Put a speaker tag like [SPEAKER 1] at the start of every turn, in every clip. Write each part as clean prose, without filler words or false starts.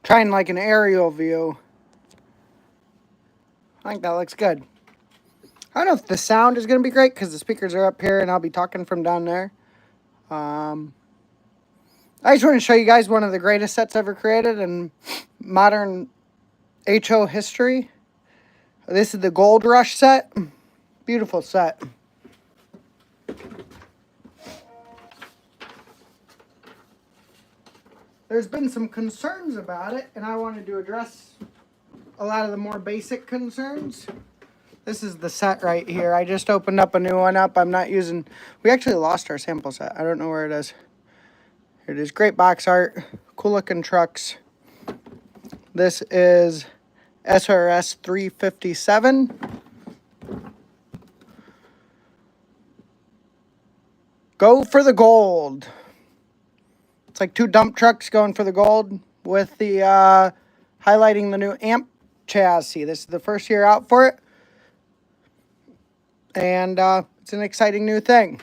[SPEAKER 1] trying like an aerial view. I think that looks good. I don't know if the sound is going to be great because the speakers are up here and I'll be talking from down there. I just want to show you guys one of the greatest sets ever created in modern HO history. This is the Gold Rush set. Beautiful set. There's been some concerns about it, and I wanted to address a lot of the more basic concerns. This is the set right here. I just opened up a new one up. I'm not using... We actually lost our sample set. I don't know where it is. Here it is. Great box art. Cool looking trucks. This is SRS 357. Go for the gold. It's like two dump trucks going for the gold with the highlighting the new amp chassis. This is the first year out for it. And it's an exciting new thing.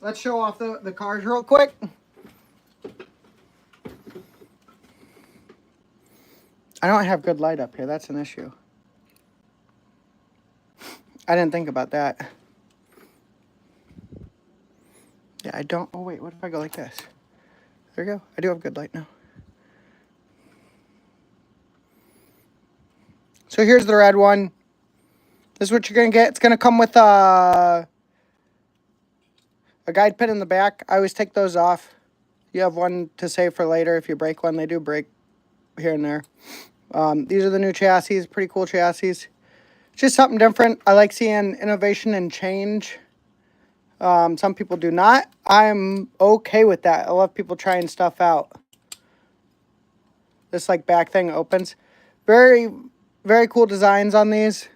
[SPEAKER 1] Let's show off the cars real quick. I don't have good light up here. That's an issue. I didn't think about that. Yeah, I don't... Oh, wait. What if I go like this? There we go. I do have good light now. So here's the red one. This is what you're going to get. It's going to come with a guide pin in the back. I always take those off. You have one to save for later if you break one. They do break here and there. These are the new chassis. Pretty cool chassis. Just something different. I like seeing innovation and change. Some people do not. I'm okay with that. I love people trying stuff out. This like back thing opens. Very, very cool designs on these.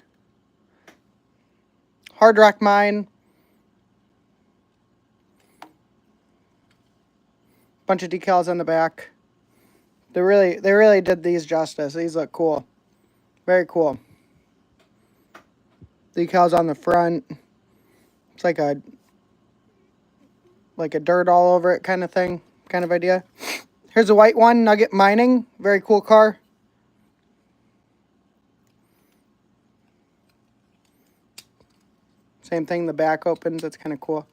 [SPEAKER 1] Hard Rock Mine. Bunch of decals on the back. They really did these justice. These look cool. Very cool. Decals on the front. It's like a dirt all over it kind of thing, kind of idea. Here's a white one, Nugget Mining. Very cool car. Same thing, the back opens. That's kind of cool.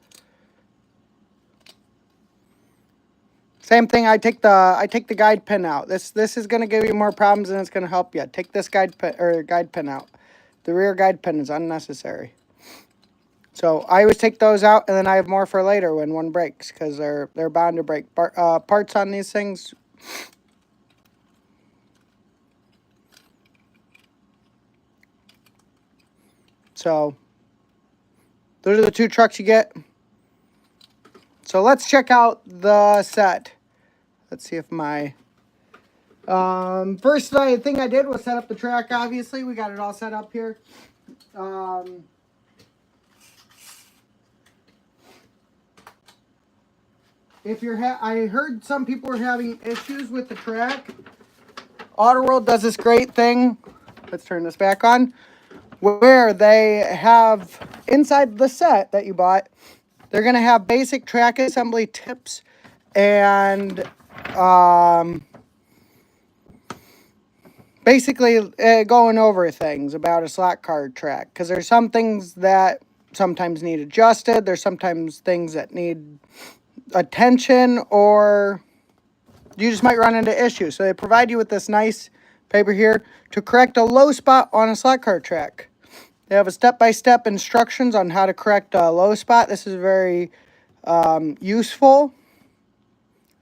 [SPEAKER 1] Same thing, I take the guide pin out. This is going to give you more problems than it's going to help you. Take this guide pin out. The rear guide pin is unnecessary. So I always take those out, and then I have more for later when one breaks, because they're bound to break. Parts on these things. So those are the two trucks you get. So let's check out the set. Let's see if my... first thing I did was set up the track, obviously. We got it all set up here. If you're I heard some people were having issues with the track. Autoworld does this great thing. Let's turn this back on. Where they have, inside the set that you bought, they're going to have basic track assembly tips and basically going over things about a slot car track. Because there's some things that sometimes need adjusted. There's sometimes things that need attention, or you just might run into issues. So they provide you with this nice paper here to correct a low spot on a slot car track. They have a step-by-step instructions on how to correct a low spot. This is very useful.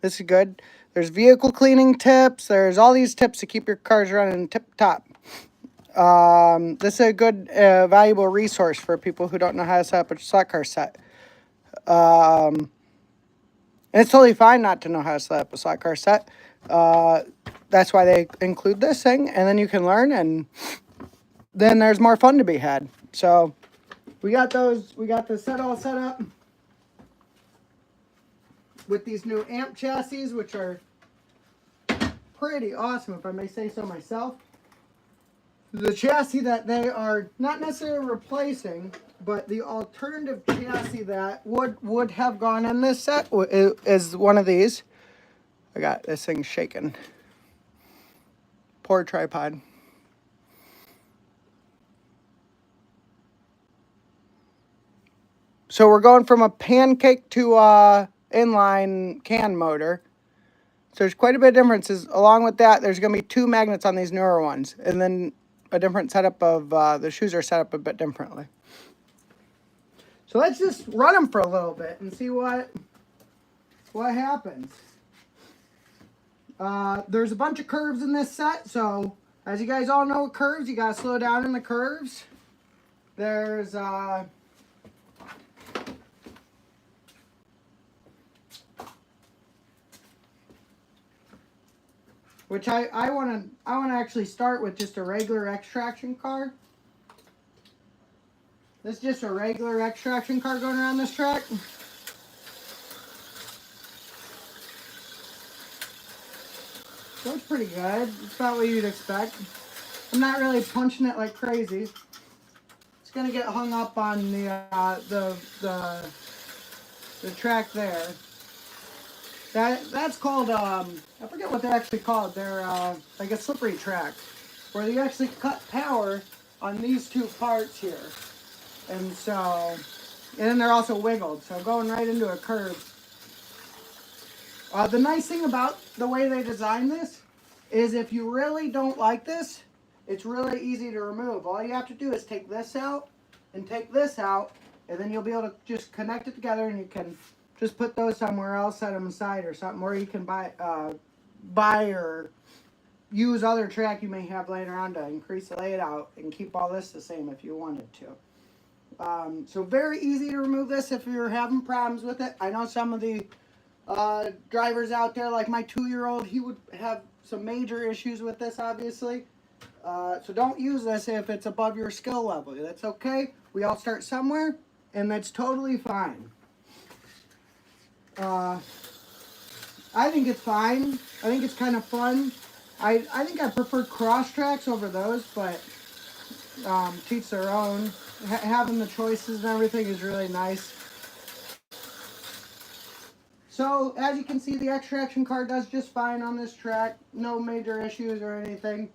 [SPEAKER 1] This is good. There's vehicle cleaning tips. There's all these tips to keep your cars running tip-top. This is a good, valuable resource for people who don't know how to set up a slot car set. And it's totally fine not to know how to set up a slot car set. That's why they include this thing, and then you can learn, and then there's more fun to be had. So we got those. We got the set all set up with these new amp chassis, which are pretty awesome, if I may say so myself. The chassis that they are not necessarily replacing, But the alternative chassis that would have gone in this set is one of these. I got this thing shaking. Poor tripod. So we're going from a pancake to a inline can motor. So there's quite a bit of differences. Along with that, there's going to be 2 magnets on these newer ones. And then a different setup of, the shoes are set up a bit differently. So let's just run them for a little bit and see what happens. There's a bunch of curves in this set. So as you guys all know with curves, you got to slow down in the curves. There's... which I want to actually start with just a regular extraction car. This is just a regular extraction car going around this track. So it's pretty good. It's about what you'd expect. I'm not really punching it like crazy. It's gonna get hung up on the track there. That's called, I forget what they're actually called. They're like a slippery track, where you actually cut power on these 2 parts here. And then they're also wiggled, so going right into a curve. The nice thing about the way they designed this is if you really don't like this, it's really easy to remove. All you have to do is take this out and take this out, and then you'll be able to just connect it together, and you can just put those somewhere else, set them aside or something, or you can buy or use other track you may have laying around to increase the layout and keep all this the same if you wanted to. So very easy to remove this if you're having problems with it. I know some of the drivers out there, like my 2-year-old, he would have some major issues with this, obviously. So don't use this if it's above your skill level. That's okay. We all start somewhere, and that's totally fine. I think it's fine. I think it's kind of fun. I think I prefer cross tracks over those, but to each their own. Having the choices and everything is really nice. So as you can see, the extraction car does just fine on this track. No major issues or anything.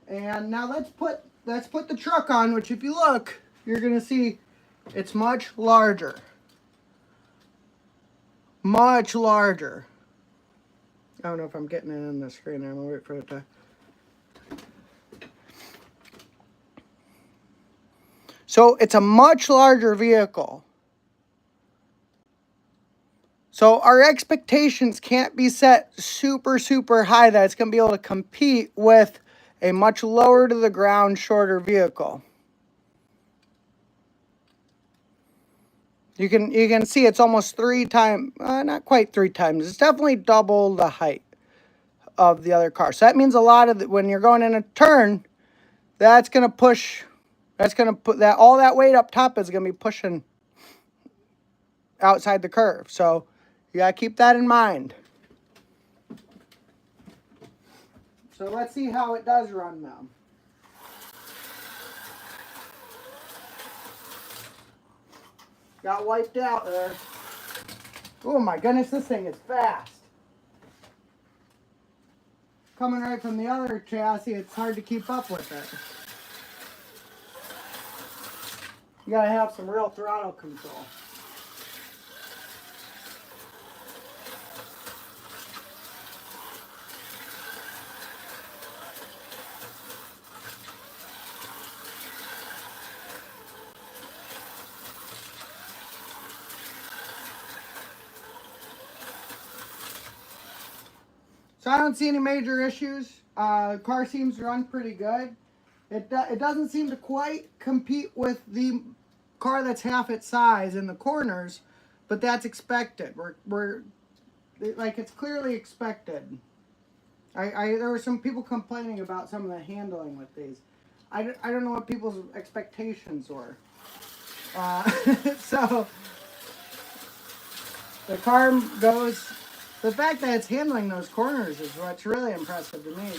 [SPEAKER 1] And now let's put the truck on, which if you look, you're gonna see it's much larger. Much larger. I don't know if I'm getting it on the screen there. I'm gonna wait for it to. So it's a much larger vehicle. So our expectations can't be set super, super high that it's going to be able to compete with a much lower to the ground, shorter vehicle. You can see it's almost 3 times, not quite 3 times. It's definitely double the height of the other car. So that means a lot of when you're going in a turn, that's going to push. That's going to put that all that weight up top is going to be pushing outside the curve. So you got to keep that in mind. So let's see how it does run now. Got wiped out there. Oh my goodness, this thing is fast. Coming right from the other chassis, it's hard to keep up with it. You gotta have some real throttle control. So I don't see any major issues. Car seems to run pretty good. It doesn't seem to quite compete with the car that's half its size in the corners, but that's expected. We're like, it's clearly expected. There were some people complaining about some of the handling with these. I don't know what people's expectations were. So the car goes. The fact that it's handling those corners is what's really impressive to me.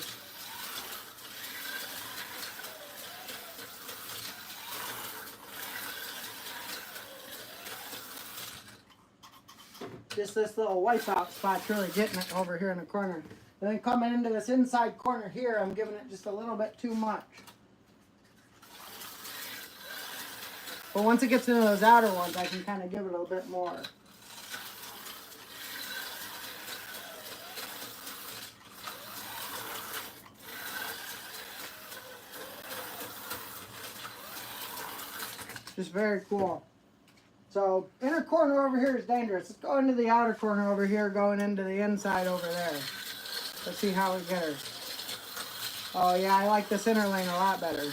[SPEAKER 1] Just this little wipeout spot's really getting it over here in the corner. And then coming into this inside corner here, I'm giving it just a little bit too much. But once it gets into those outer ones, I can kind of give it a little bit more. Just very cool. So inner corner over here is dangerous. Let's go into the outer corner over here, going into the inside over there. Let's see how we get her. Oh yeah, I like this inner lane a lot better.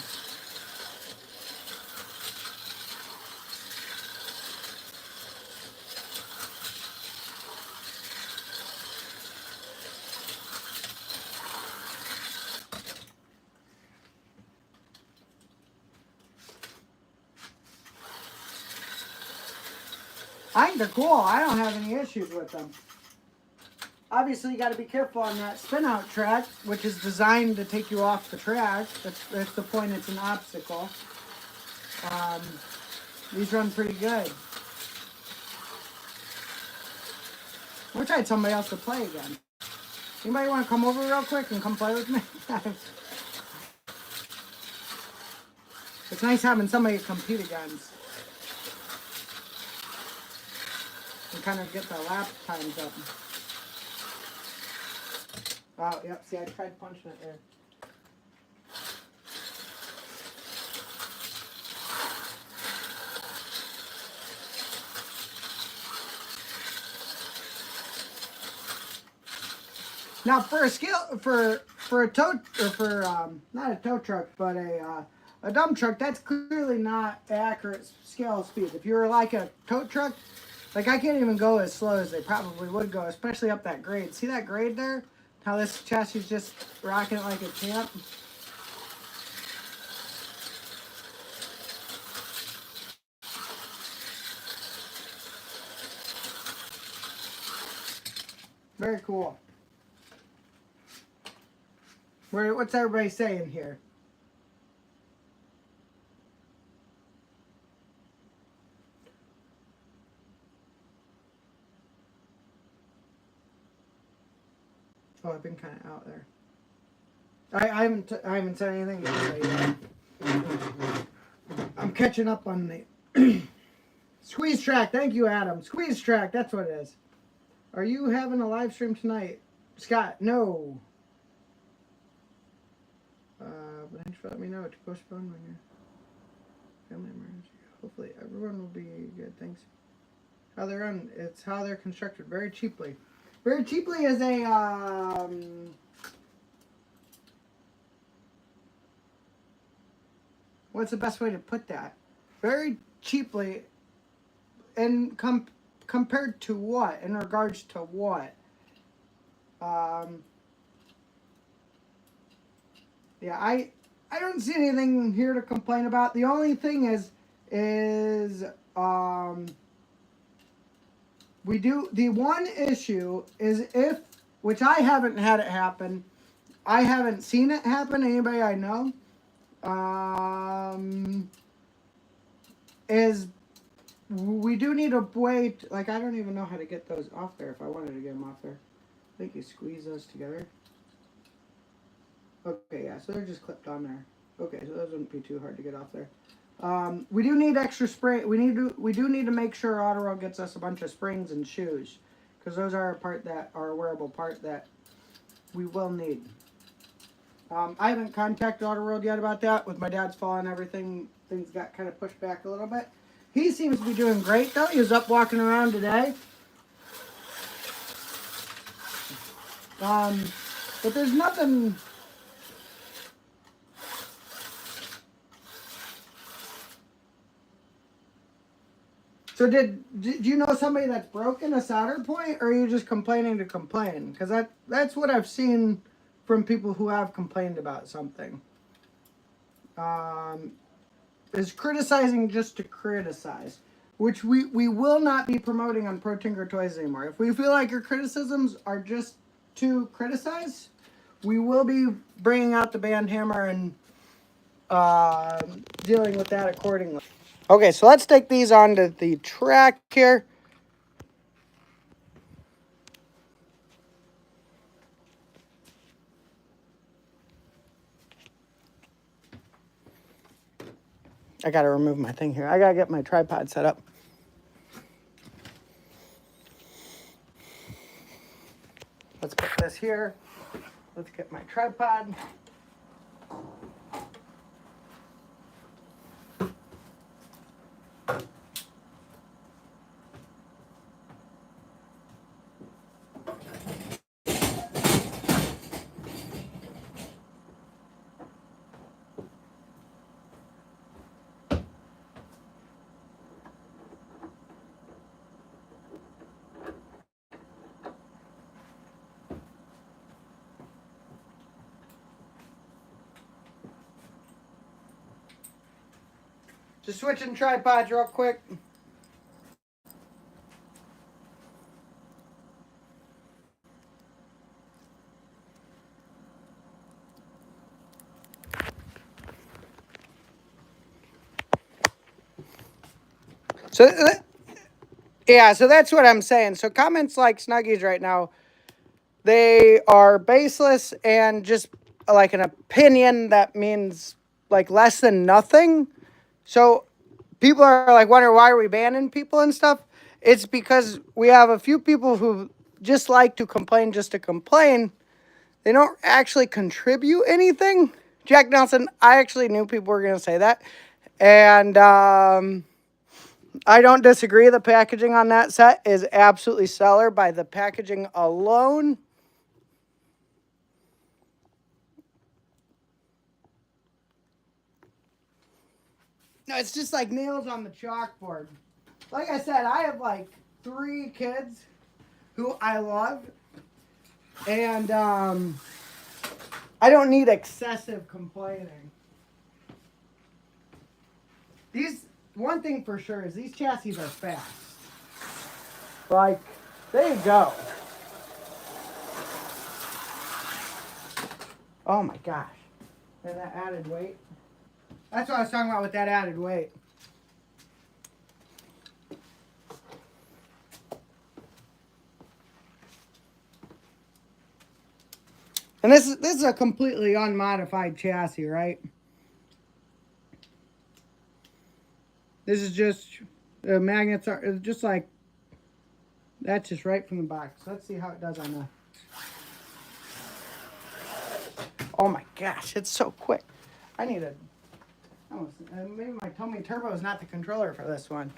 [SPEAKER 1] I think they're cool. I don't have any issues with them. Obviously, you got to be careful on that spin-out track, which is designed to take you off the track. That's the point. It's an obstacle. These run pretty good. Wish I had somebody else to play again. Anybody want to come over real quick and come play with me? It's nice having somebody to compete against. And kind of get the lap times up. Oh, yep, see, I tried punching it there. Now, for a scale, for a tow, or for not a tow truck, but a dump truck, that's clearly not accurate scale of speed. If you were like a tow truck, like I can't even go as slow as they probably would go, especially up that grade. See that grade there? How this chassis is just rocking it like a champ. Very cool. What's everybody saying here? Oh, I've been kind of out there. I haven't said anything to say yet. I'm catching up on the squeeze track. Thank you, Adam. Squeeze track. That's what it is. Are you having a live stream tonight, Scott? No. But thanks for letting me know to postpone when your family emergency. Hopefully everyone will be good. Thanks. How they're on? It's how they're constructed. Very cheaply. Very cheaply is a what's the best way to put that? Very cheaply, and compared to what? In regards to what? Yeah, I don't see anything here to complain about. The only thing is we do, the one issue is if, which I haven't had it happen, I haven't seen it happen, anybody I know, is we do need a way to, like, I don't even know how to get those off there if I wanted to get them off there. I think you squeeze those together. Okay, yeah, so they're just clipped on there. Okay, so those wouldn't be too hard to get off there. We do need extra spring. We do need to make sure Autoroll gets us a bunch of springs and shoes, because those are a part that are a wearable part that we will need. I haven't contacted Autoroll yet about that. With my dad's fall and everything, things got kind of pushed back a little bit. He seems to be doing great though. He was up walking around today. But there's nothing. So did you know somebody that's broken a solder point, or are you just complaining to complain? Because that's what I've seen from people who have complained about something. Is criticizing just to criticize, which we will not be promoting on ProTinkerToys anymore. If we feel like your criticisms are just to criticize, we will be bringing out the band hammer and dealing with that accordingly. Okay, so let's take these onto the track here. I gotta remove my thing here. I gotta get my tripod set up. Let's put this here. Let's get my tripod. Just switching tripods real quick. So, yeah, so that's what I'm saying. So comments like Snuggies right now, they are baseless and just like an opinion that means like less than nothing. So people are like wondering why are we banning people and stuff. It's because we have a few people who just like to complain just to complain. They don't actually contribute anything. Jack Nelson, I actually knew people were going to say that. And I don't disagree. The packaging on that set is absolutely stellar by the packaging alone. No, it's just like nails on the chalkboard. Like I said, I have like 3 kids who I love. And I don't need excessive complaining. One thing for sure is these chassis are fast. Like, there you go. Oh my gosh. And that added weight. That's what I was talking about with that added weight. And this is a completely unmodified chassis, right? This is just, the magnets are just like, that's just right from the box. Let's see how it does on the, oh my gosh, it's so quick. I need a, maybe my Tommy Turbo is not the controller for this one.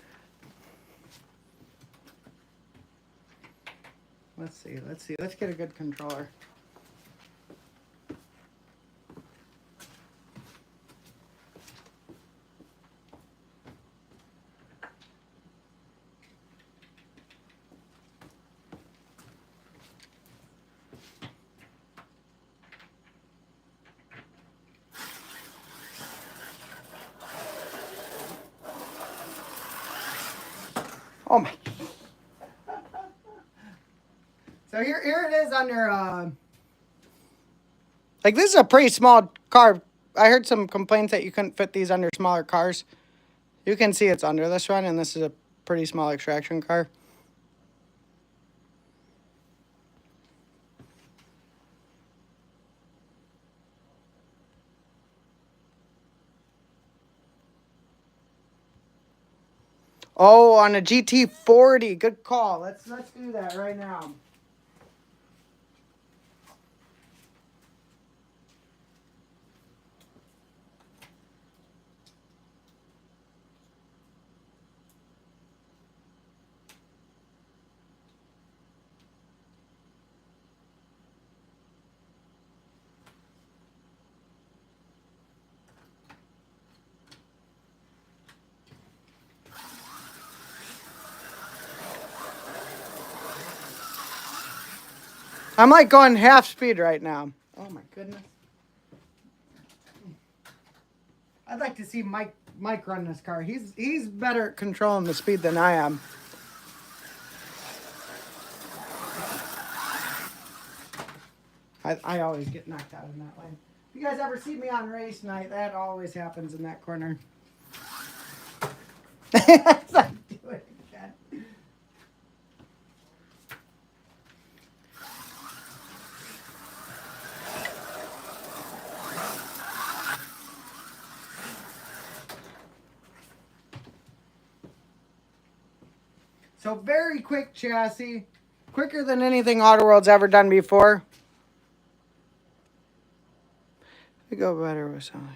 [SPEAKER 1] Let's see, let's get a good controller. Oh my. So here it is under, like this is a pretty small car. I heard some complaints that you couldn't fit these under smaller cars. You can see it's under this one, and this is a pretty small extraction car. Oh, on a GT40. Good call. Let's do that right now. I'm like going half speed right now. Oh my goodness. I'd like to see Mike run this car. He's better at controlling the speed than I am. I always get knocked out in that lane. If you guys ever see me on race night, that always happens in that corner. Let's not do it again. So very quick chassis. Quicker than anything Autoworld's ever done before. We go better with something.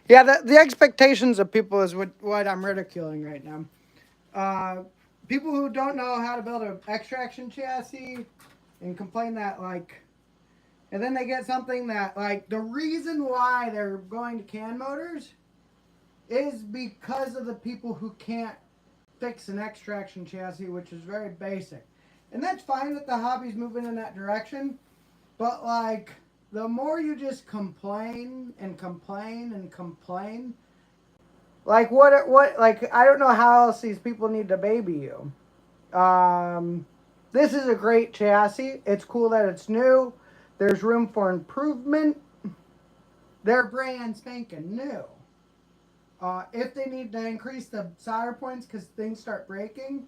[SPEAKER 1] Yeah, the expectations of people is what I'm ridiculing right now. People who don't know how to build an extraction chassis and complain that, like, and then they get something that, like, the reason why they're going to can motors is because of the people who can't fix an extraction chassis, which is very basic. And that's fine that the hobby's moving in that direction, but, like, the more you just complain and complain and complain, like, like, I don't know how else these people need to baby you. This is a great chassis. It's cool that it's new. There's room for improvement. They're brand spanking new. If they need to increase the solder points because things start breaking,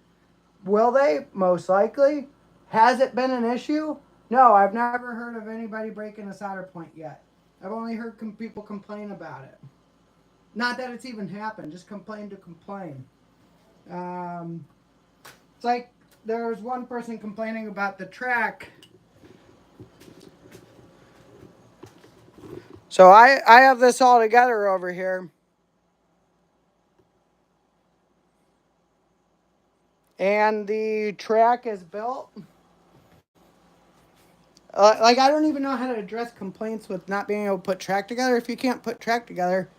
[SPEAKER 1] will they? Most likely. Has it been an issue? No, I've never heard of anybody breaking a solder point yet. I've only heard people complain about it. Not that it's even happened, just complain to complain. It's like there was one person complaining about the track. So I have this all together over here. And the track is built. Like, I don't even know how to address complaints with not being able to put track together. If you can't put track together,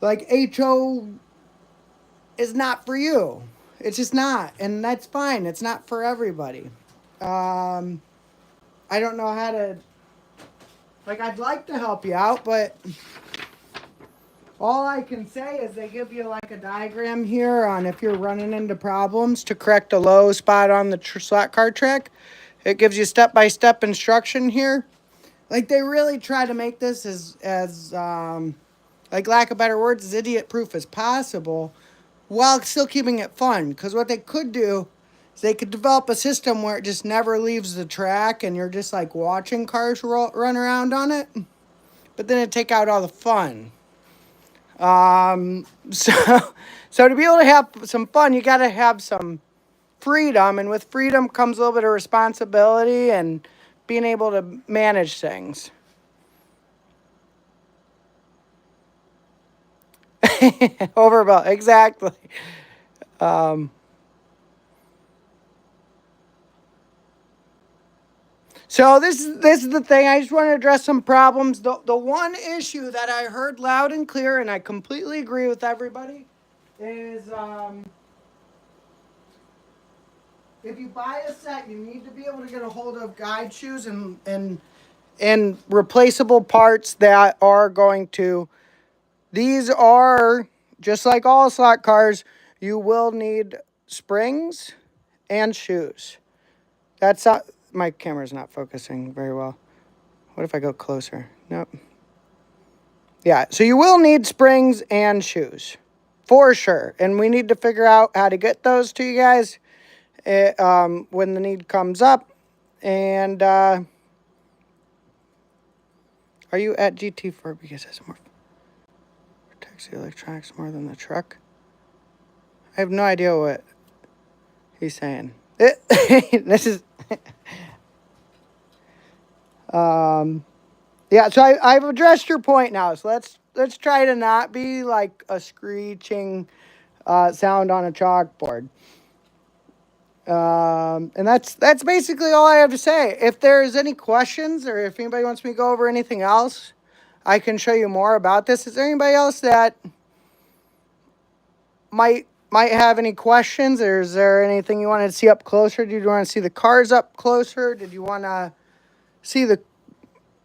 [SPEAKER 1] like, HO is not for you. It's just not. And that's fine. It's not for everybody. I don't know how to... Like, I'd like to help you out, but all I can say is they give you, like, a diagram here on if you're running into problems to correct a low spot on the slot car track. It gives you step-by-step instruction here. Like, they really try to make this as like, lack of better words, as idiot-proof as possible while still keeping it fun. Because what they could do is they could develop a system where it just never leaves the track and you're just, like, watching cars run around on it. But then it'd take out all the fun. So to be able to have some fun, you got to have some freedom, and with freedom comes a little bit of responsibility and being able to manage things. Overbuilt, exactly. So this is the thing. I just want to address some problems. The one issue that I heard loud and clear, and I completely agree with everybody, is if you buy a set, you need to be able to get a hold of guide shoes and replaceable parts that are going to... These are, just like all slot cars, you will need springs and shoes. That's not... My camera's not focusing very well. What if I go closer? Nope. Yeah, so you will need springs and shoes. For sure. And we need to figure out how to get those to you guys when the need comes up. And are you at GT4? Because it's more... protects the electronics more than the truck. I have no idea what he's saying. This is... yeah, so I've addressed your point now. So let's try to not be like a screeching sound on a chalkboard. And that's basically all I have to say. If there's any questions or if anybody wants me to go over anything else, I can show you more about this. Is there anybody else that might have any questions, or is there anything you wanted to see up closer? Did you want to see the cars up closer? Did you want to see the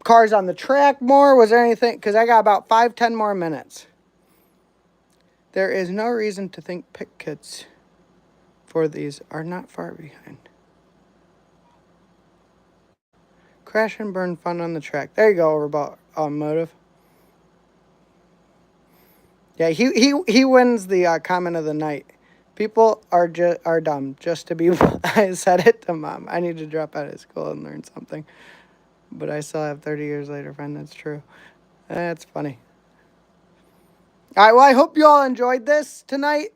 [SPEAKER 1] cars on the track more? Was there anything? Because I got about 5-10 more minutes. There is no reason to think pick kits for these are not far behind. Crash and burn fun on the track. There you go, Overbought Automotive. Yeah, he wins the comment of the night. People are dumb just to be. I said it to Mom. I need to drop out of school and learn something. But I still have 30 years later, friend. That's true. That's funny. All right, well, I hope you all enjoyed this tonight.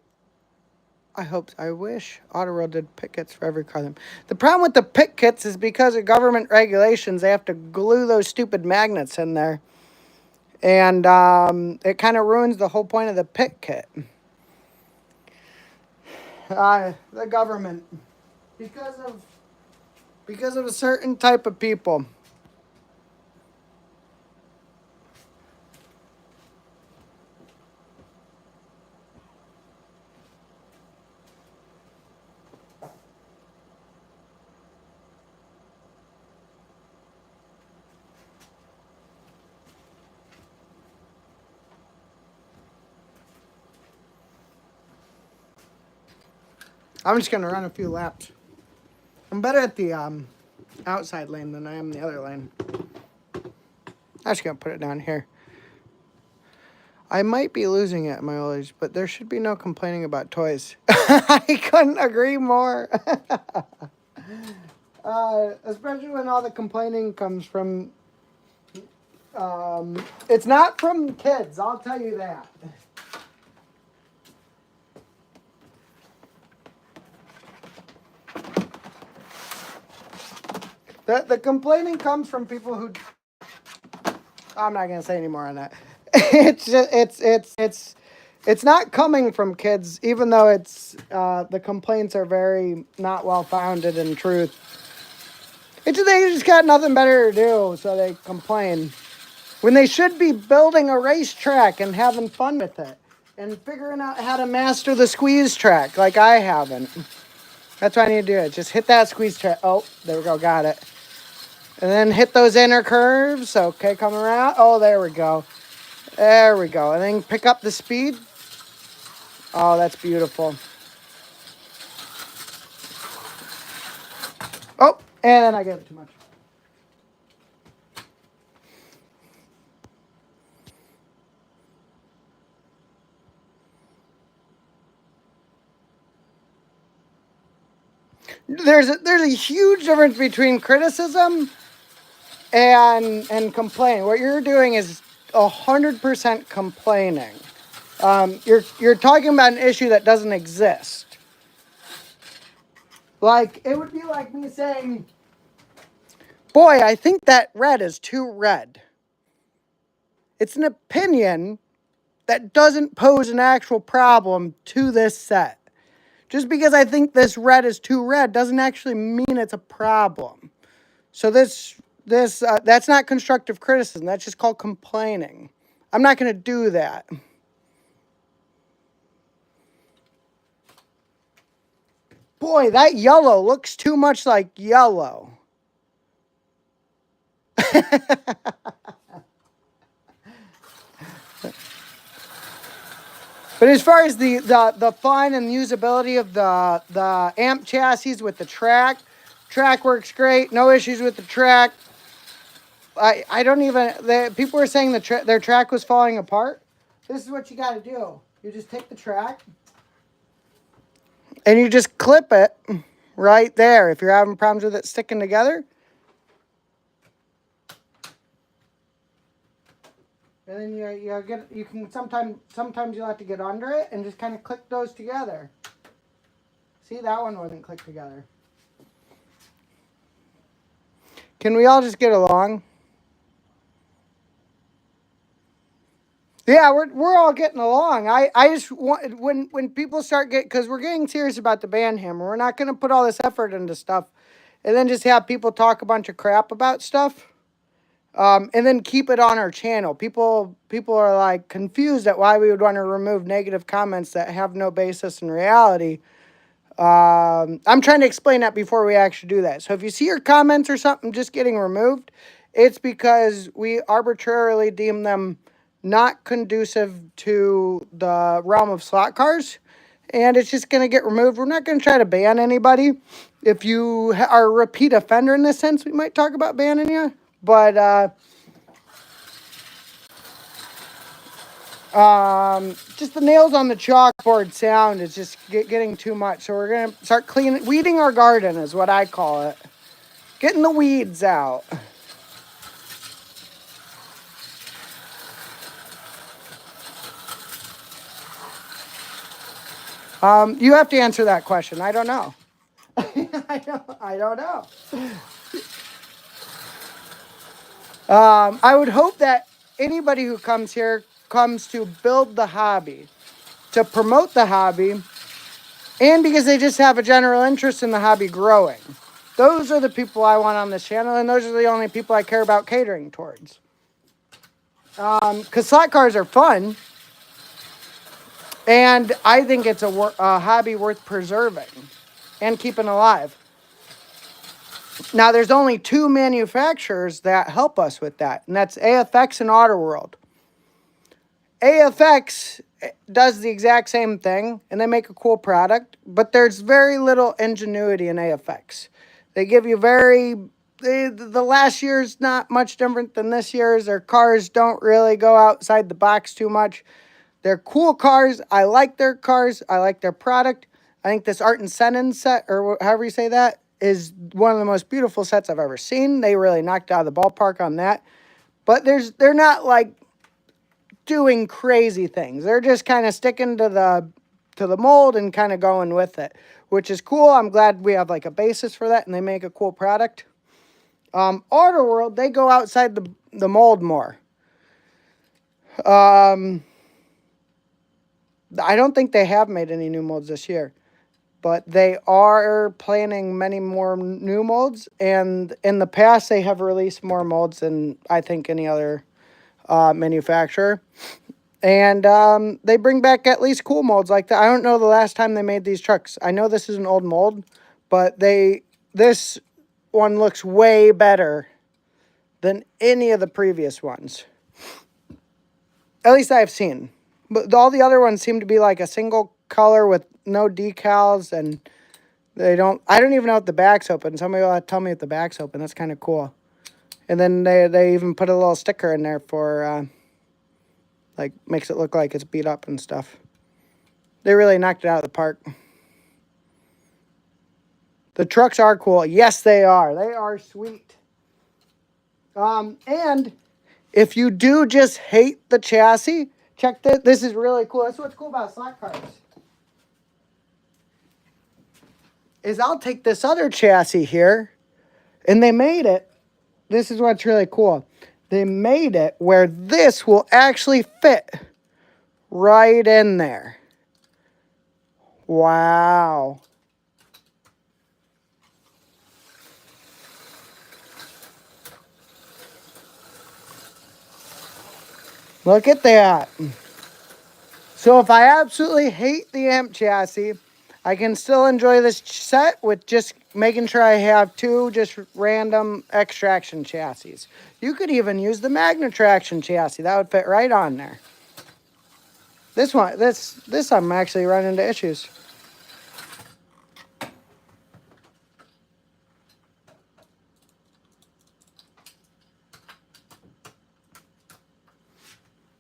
[SPEAKER 1] I wish Autoworld did pit kits for every car. The problem with the pit kits is because of government regulations, they have to glue those stupid magnets in there. And it kind of ruins the whole point of the pit kit. The government. Because of a certain type of people. I'm just going to run a few laps. I'm better at the outside lane than I am the other lane. I'm just going to put it down here. I might be losing it at my old age, but there should be no complaining about toys. I couldn't agree more. Especially when all the complaining comes from... it's not from kids, I'll tell you that. The complaining comes from people who... I'm not going to say any more on that. It's not coming from kids, even though it's the complaints are very not well founded in truth. They just got nothing better to do, so they complain. When they should be building a racetrack and having fun with it. And figuring out how to master the squeeze track, like I haven't. That's what I need to do. Just hit that squeeze track. Oh, there we go. Got it. And then hit those inner curves. Okay, come around. Oh, there we go. There we go. And then pick up the speed. Oh, that's beautiful. Oh, and then I gave it too much. There's a huge difference between criticism and complaining. What you're doing is 100% complaining. You're talking about an issue that doesn't exist. Like, it would be like me saying, boy, I think that red is too red. It's an opinion that doesn't pose an actual problem to this set. Just because I think this red is too red doesn't actually mean it's a problem. So that's not constructive criticism. That's just called complaining. I'm not going to do that. Boy, that yellow looks too much like yellow. But as far as the fun and usability of the amp chassis with the track works great. No issues with the track. I don't even... people were saying their track was falling apart. This is what you got to do. You just take the track. And you just clip it right there if you're having problems with it sticking together. And then you can sometimes you'll have to get under it and just kind of click those together. See, that one wasn't clicked together. Can we all just get along? Yeah, we're all getting along. I just want when people start because we're getting serious about the band hammer. We're not going to put all this effort into stuff, and then just have people talk a bunch of crap about stuff, and then keep it on our channel. People are like confused at why we would want to remove negative comments that have no basis in reality. I'm trying to explain that before we actually do that. So if you see your comments or something just getting removed, it's because we arbitrarily deem them not conducive to the realm of slot cars, and it's just going to get removed. We're not going to try to ban anybody. If you are a repeat offender in this sense, we might talk about banning you, but Just the nails on the chalkboard sound is just getting too much. So we're going to start weeding our garden is what I call it. Getting the weeds out. You have to answer that question. I don't know. I don't know. I would hope that anybody who comes here comes to build the hobby, to promote the hobby, and because they just have a general interest in the hobby growing. Those are the people I want on this channel, and those are the only people I care about catering towards. Because slot cars are fun, and I think it's a hobby worth preserving and keeping alive. Now, there's only two manufacturers that help us with that, and that's AFX and AutoWorld. AFX does the exact same thing, and they make a cool product, but there's very little ingenuity in AFX. They give you the last year's not much different than this year's. Their cars don't really go outside the box too much. They're cool cars. I like their cars. I like their product. I think this Art and Sennen set, or however you say that, is one of the most beautiful sets I've ever seen. They really knocked out of the ballpark on that. But they're not like doing crazy things. They're just kind of sticking to the mold and kind of going with it, which is cool. I'm glad we have like a basis for that, and they make a cool product. AutoWorld, they go outside the mold more. I don't think they have made any new molds this year, but they are planning many more new molds, and in the past they have released more molds than I think any other manufacturer. And they bring back at least cool molds like that. I don't know the last time they made these trucks. I know this is an old mold, but this one looks way better than any of the previous ones. At least I've seen. But all the other ones seem to be like a single color with no decals, and I don't even know if the back's open. Somebody will tell me if the back's open. That's kind of cool. And then they even put a little sticker in there for, like, makes it look like it's beat up and stuff. They really knocked it out of the park. The trucks are cool. Yes, they are. They are sweet. And if you do just hate the chassis, check this. This is really cool. That's what's cool about slot cars. Is I'll take this other chassis here, and they made it. This is what's really cool. They made it where this will actually fit right in there. Wow. Look at that. So if I absolutely hate the amp chassis, I can still enjoy this set with just making sure I have two just random extraction chassis. You could even use the Magna-Traction chassis. That would fit right on there. This I'm actually running into issues.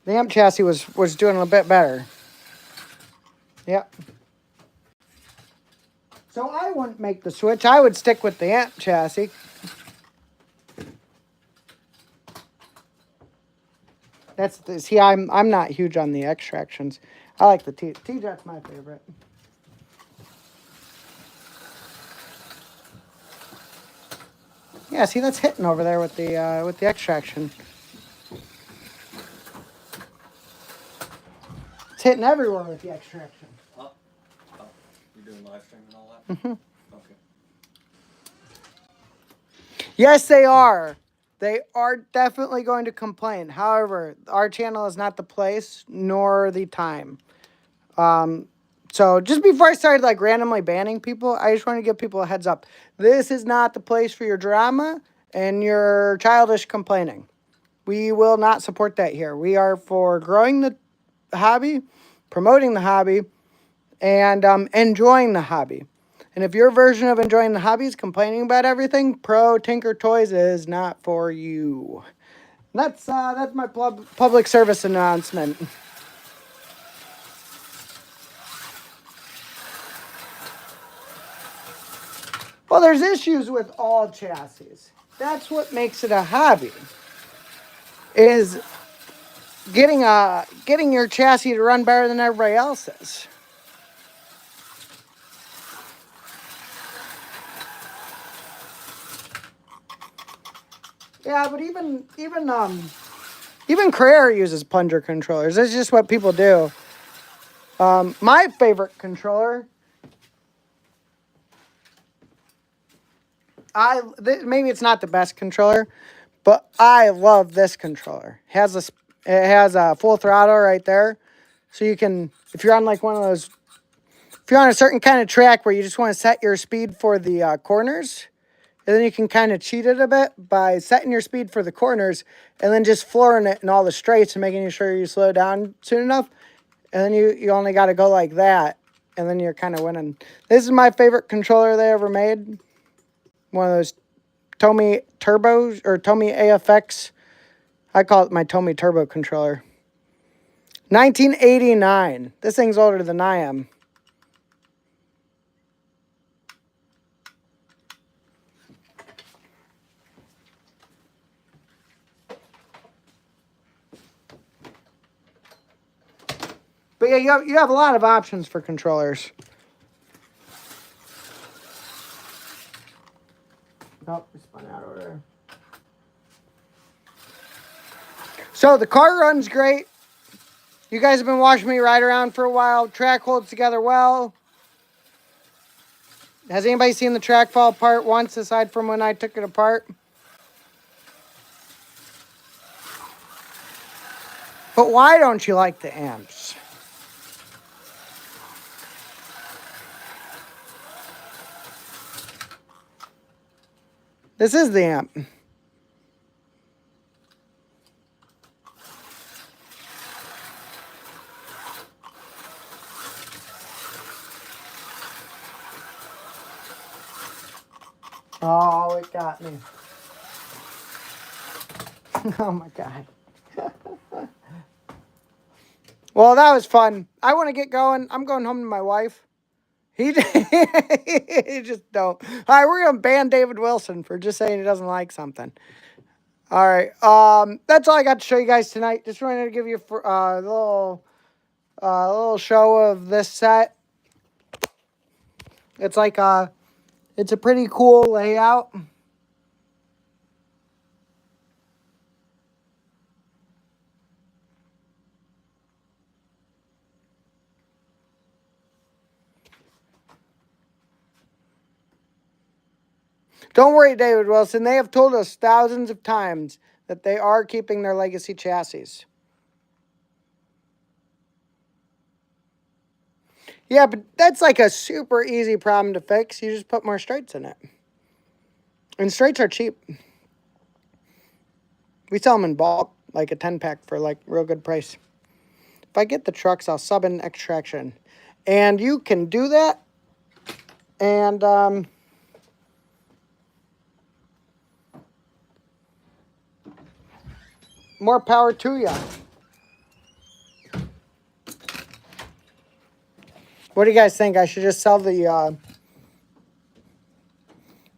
[SPEAKER 1] The amp chassis was doing a bit better. Yep. So I wouldn't make the switch. I would stick with the amp chassis. See, I'm not huge on the extractions. I like the T-Jet's my favorite. Yeah, see, that's hitting over there with the extraction. It's hitting everywhere with the extraction.
[SPEAKER 2] Oh, you're doing live stream and all that? Mm-hmm. Okay.
[SPEAKER 1] Yes, they are. They are definitely going to complain. However, our channel is not the place nor the time. So just before I started like randomly banning people, I just want to give people a heads up. This is not the place for your drama and your childish complaining. We will not support that here. We are for growing the hobby, promoting the hobby, and enjoying the hobby. And if your version of enjoying the hobby is complaining about everything, ProTinkerToys is not for you. That's my public service announcement. Well, there's issues with all chassis. That's what makes it a hobby. Is getting your chassis to run better than everybody else's. Yeah, but even Carrera uses plunger controllers. That's just what people do. My favorite controller, maybe it's not the best controller, but I love this controller. It has a full throttle right there, so you can, if you're on like one of those, if you're on a certain kind of track where you just want to set your speed for the corners, and then you can kind of cheat it a bit by setting your speed for the corners and then just flooring it in all the straights and making sure you slow down soon enough. And then you only got to go like that, and then you're kind of winning. This is my favorite controller they ever made. One of those Tomy Turbos, or Tomy AFX. I call it my Tomy Turbo controller. 1989. This thing's older than I am. But yeah, you have a lot of options for controllers. Nope, we spun out over there. So the car runs great. You guys have been watching me ride around for a while. Track holds together well. Has anybody seen the track fall apart once, aside from when I took it apart? But why don't you like the amps? This is the amp. Oh, it got me. Oh my God. Well, that was fun. I want to get going. I'm going home to my wife. He just don't. All right, we're going to ban David Wilson for just saying he doesn't like something. All right. That's all I got to show you guys tonight. Just wanted to give you a little show of this set. It's like it's a pretty cool layout. Don't worry, David Wilson. They have told us thousands of times that they are keeping their legacy chassis. Yeah, but that's like a super easy problem to fix. You just put more straights in it. And straights are cheap. We sell them in bulk, like a 10-pack for like real good price. If I get the trucks, I'll sub in extraction. And you can do that. And more power to you. What do you guys think? I should just sell the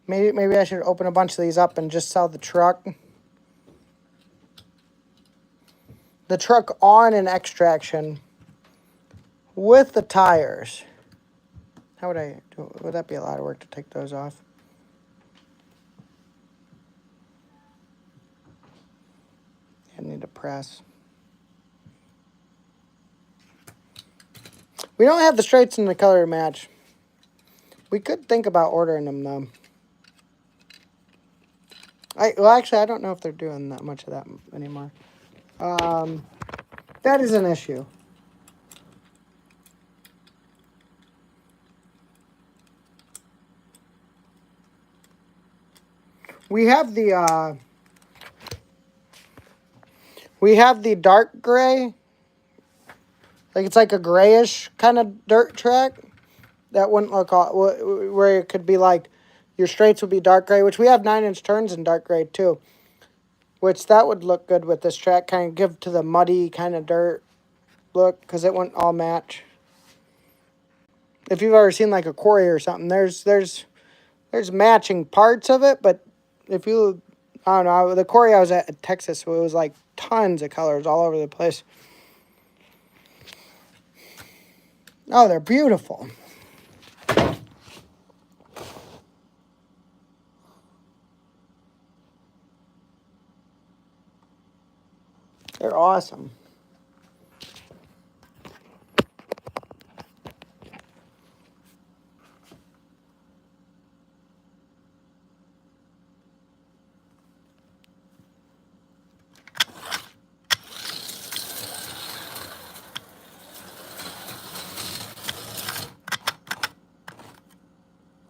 [SPEAKER 1] maybe I should open a bunch of these up and just sell the truck. The truck on an extraction with the tires. How would I do? Would that be a lot of work to take those off? I need to press. We don't have the straights in the color match. We could think about ordering them though. Well, actually, I don't know if they're doing that much of that anymore. That is an issue. We have the dark gray. Like it's like a grayish kind of dirt track. That wouldn't look all, where it could be like your straights would be dark gray, which we have 9-inch turns in dark gray too. Which that would look good with this track, kind of give to the muddy kind of dirt look, because it wouldn't all match. If you've ever seen like a quarry or something, there's There's matching parts of it, but if you, I don't know, the quarry I was at Texas, it was like tons of colors all over the place. Oh, they're beautiful. They're awesome.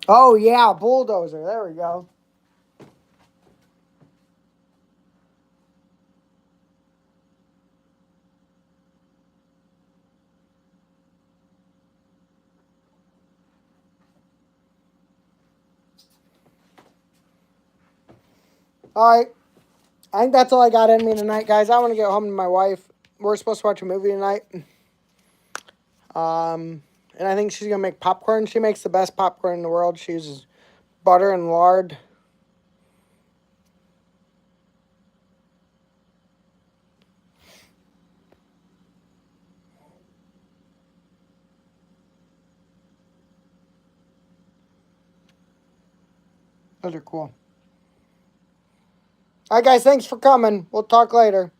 [SPEAKER 1] Oh, yeah, bulldozer. There we go. All right. I think that's all I got in me tonight, guys. I want to get home to my wife. We're supposed to watch a movie tonight. And I think she's going to make popcorn. She makes the best popcorn in the world. She uses butter and lard. Those are cool. All right, guys. Thanks for coming. We'll talk later.